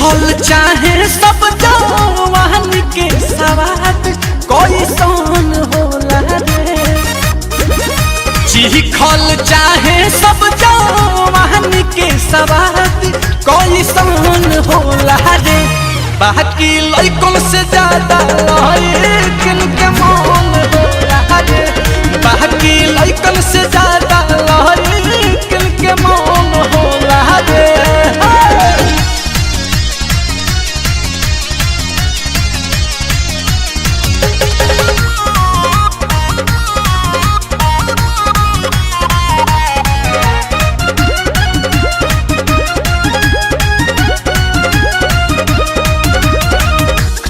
चिखल चाहे सब जवान के सवाद कोई सोन होला रे। चिखल चाहे सब जवान के सवाद कोई सोन होला रे। बाकी लइकन से ज्यादा लइकन के मन होला रे। बाकी लइकन से ज्यादा लइकन के मन होला रे।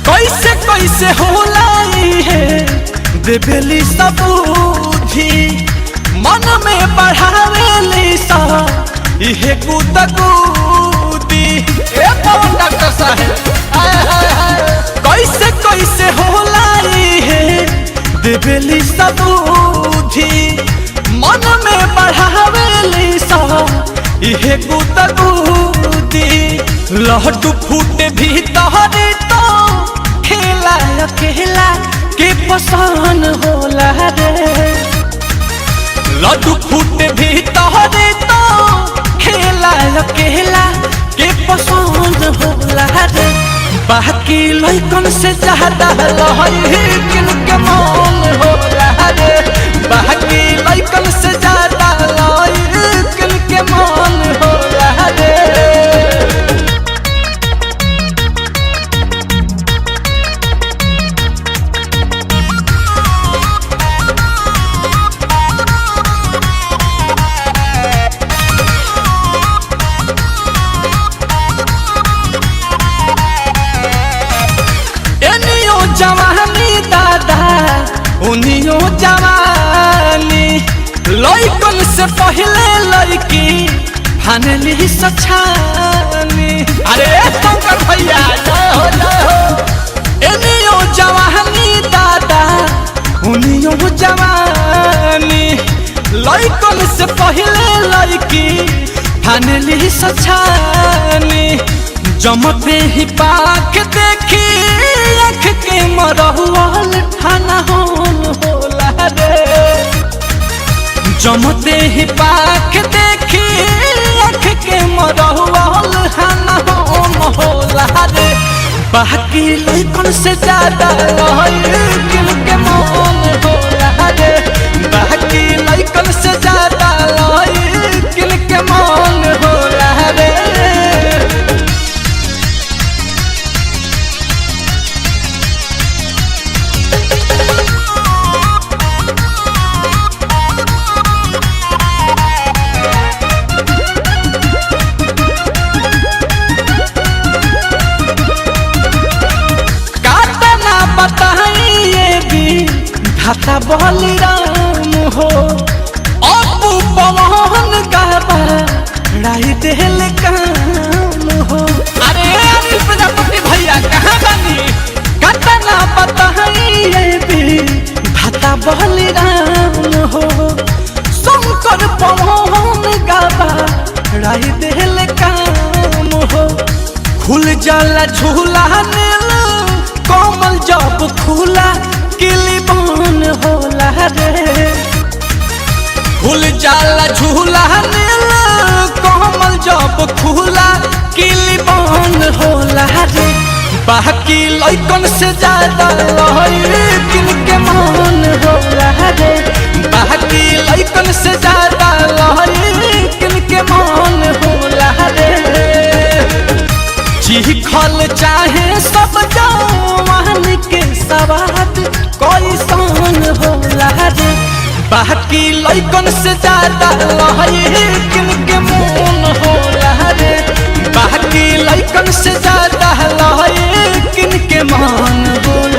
कैसे कैसे होला है देवेली सबूधी मन में बढ़ावेली सा इहे गुदगुदी। ए डॉक्टर साहब कैसे कैसे होला है देवेली सबूधी मन में बढ़ावेली सा इहे गुदगुदी। लहटू फूटे भीतर तो खेला अकेला के पसंद होला रे। लड्डू फूटे भीतर तो खेला अकेला के पसंद होला रे। बाकी लइकन से ज्यादा लइकन के मन होला रे। बाकी लइकन से ज्यादा लइकन के मन होला रे। जवानी दादा उनियो जवानी लइकन से पहले लइकी फानली सछानी। अरे शंकर भैया जय हो एनियो जवानी दादा उनियो जवानी लइकन से पहले लइकी फानली सछानी। जमते ही पाख देखी आँख के मरहुआल ठाना होला रे। जमते ही पाख देखी आँख के मरहुआल ठाना होला रे। बाकी लइकन से ज्यादा लइकन के मन होला रे। बाकी लइकन से ज्यादा लइकन के मन होला रे। खाता बलिराम हो अपू पवन गाबा राई देल काम हो। अरे अनिल प्रजापति भैया कहाँ बनी कतना बताइए भी खाता बलिराम हो। शंकर पवन गाबा राई देल काम हो। खुल जाला झूला नील कोमल जब खुला किली बन होला रे। खुल जाला झूला नील कोमल जब खुला किली बन होला रे। बाकी लइकन से ज्यादा लइकन के मन होला रे। बाकी लइकन से ज्यादा लइकन के मन होला रे। चिखल चाहे सब जवान के सवाद कोई सोन होला रे। बाकी लइकन से ज्यादा लइकन के मन होला रे। बाकी लइकन से ज्यादा लइकन के मन होला।